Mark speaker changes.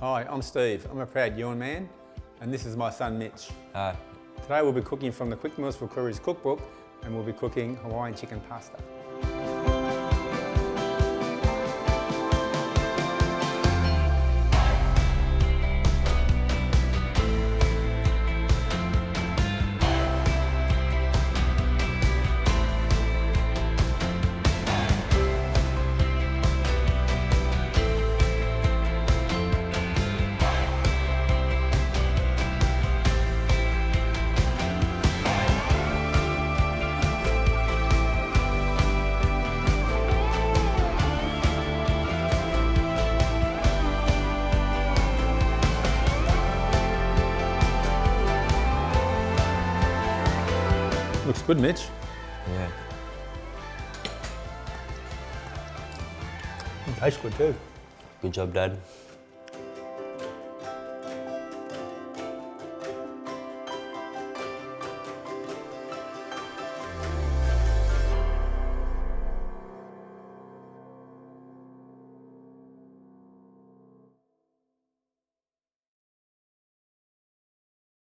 Speaker 1: Hi, I'm Steve. I'm a proud Ewan man, and this is my son Mitch.
Speaker 2: Hi.
Speaker 1: Today we'll be cooking from the Quick Meals for Koori's cookbook, and we'll be cooking Hawaiian chicken pasta. Looks good, Mitch.
Speaker 2: Yeah.
Speaker 1: It tastes good too.
Speaker 2: Good job, Dad.